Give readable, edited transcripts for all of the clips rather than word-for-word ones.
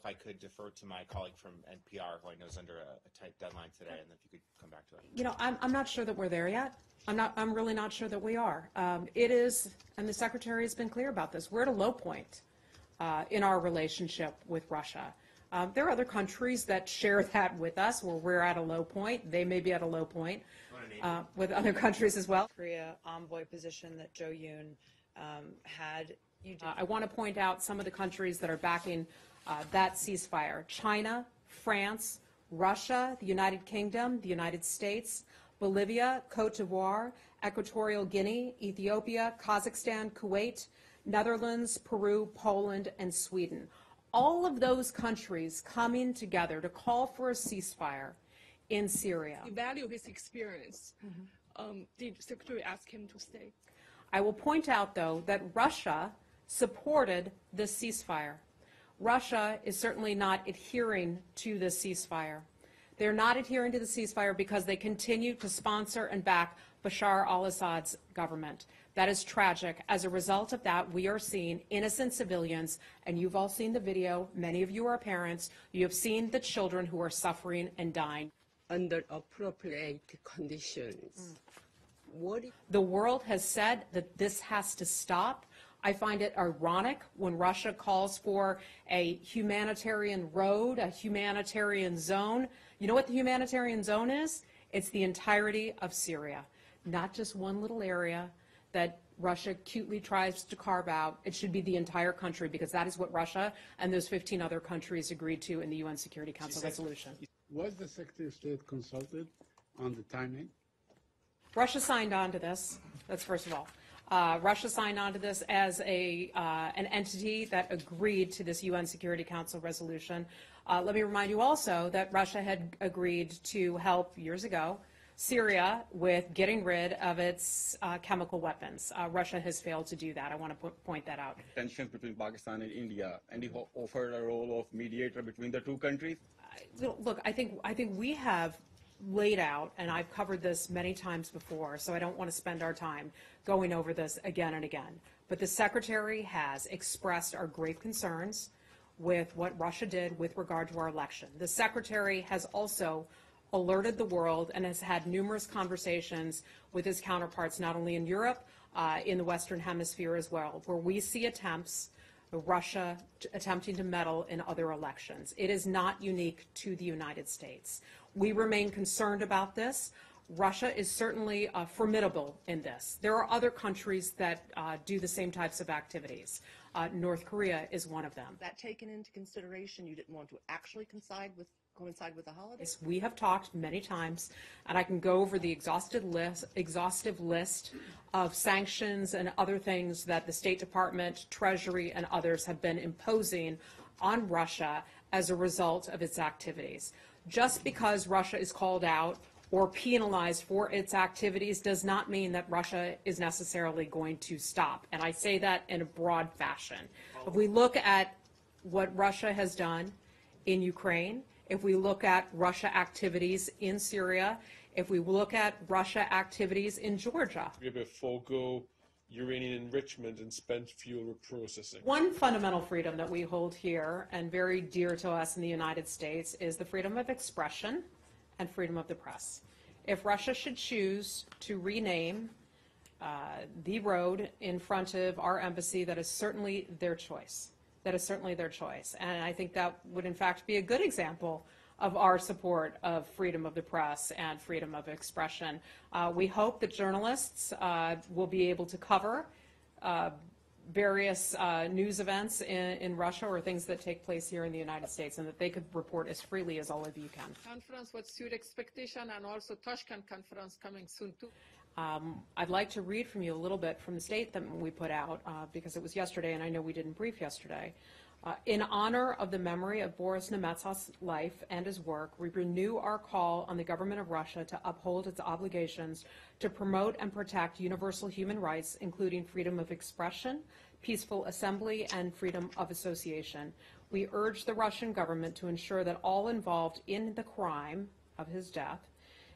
if I could defer to my colleague from NPR, who I know is under a tight deadline today, and if you could come back to it. You know, I'm not sure that we're there yet. I'm really not sure that we are. It is, and the Secretary has been clear about this, we're at a low point in our relationship with Russia. There are other countries that share that with us, where we're at a low point. They may be at a low point with other countries as well. Korea envoy position that Jo Yoon had. I want to point out some of the countries that are backing that ceasefire: China, France, Russia, the United Kingdom, the United States, Bolivia, Cote d'Ivoire, Equatorial Guinea, Ethiopia, Kazakhstan, Kuwait, Netherlands, Peru, Poland, and Sweden. All of those countries coming together to call for a ceasefire in Syria. You value his experience. Did Secretary ask him to stay? I will point out, though, that Russia supported this ceasefire. Russia is certainly not adhering to this ceasefire. They're not adhering to the ceasefire because they continue to sponsor and back Bashar al-Assad's government. That is tragic. As a result of that, we are seeing innocent civilians, and you've all seen the video. Many of you are parents. You have seen the children who are suffering and dying. Under appropriate conditions. The world has said that this has to stop. I find it ironic when Russia calls for a humanitarian road, a humanitarian zone. You know what the humanitarian zone is? It's the entirety of Syria, not just one little area that Russia cutely tries to carve out. It should be the entire country, because that is what Russia and those 15 other countries agreed to in the UN Security Council resolution. Was the Secretary of State consulted on the timing? Russia signed on to this. That's first of all. Russia signed on to this as an entity that agreed to this UN Security Council resolution. Let me remind you also that Russia had agreed to help years ago Syria with getting rid of its chemical weapons. Russia has failed to do that. I want to point that out. Tensions between Pakistan and India, and he offered a role of mediator between the two countries. Look, I think we have laid out, and I've covered this many times before, so I don't want to spend our time going over this again and again. But the Secretary has expressed our grave concerns with what Russia did with regard to our election. The Secretary has also alerted the world and has had numerous conversations with his counterparts, not only in Europe, in the Western Hemisphere as well, where we see attempts Russia attempting to meddle in other elections. It is not unique to the United States. We remain concerned about this. Russia is certainly formidable in this. There are other countries that do the same types of activities. North Korea is one of them. That taken into consideration, you didn't want to actually coincide with the holidays? We have talked many times, and I can go over the exhaustive list of sanctions and other things that the State Department, Treasury, and others have been imposing on Russia as a result of its activities. Just because Russia is called out or penalized for its activities does not mean that Russia is necessarily going to stop. And I say that in a broad fashion. If we look at what Russia has done in Ukraine, if we look at Russia activities in Syria, if we look at Russia activities in Georgia. We have a forego uranium enrichment and spent fuel reprocessing. One fundamental freedom that we hold here, and very dear to us in the United States, is the freedom of expression and freedom of the press. If Russia should choose to rename the road in front of our embassy, that is certainly their choice. That is certainly their choice. And I think that would, in fact, be a good example of our support of freedom of the press and freedom of expression. We hope that journalists will be able to cover various news events in Russia or things that take place here in the United States, and that they could report as freely as all of you can. Conference, what's your expectation, and also Tashkent conference coming soon too? I'd like to read from you a little bit from the statement we put out, because it was yesterday, and I know we didn't brief yesterday. In honor of the memory of Boris Nemetsov's life and his work, we renew our call on the government of Russia to uphold its obligations to promote and protect universal human rights, including freedom of expression, peaceful assembly, and freedom of association. We urge the Russian government to ensure that all involved in the crime of his death,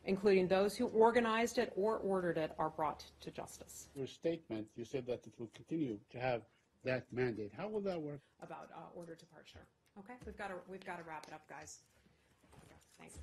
including those who organized it or ordered it, are brought to justice. Your statement, you said that it will continue to have that mandate. How will that work? about order departure. Okay, we've got to wrap it up, guys. Thanks.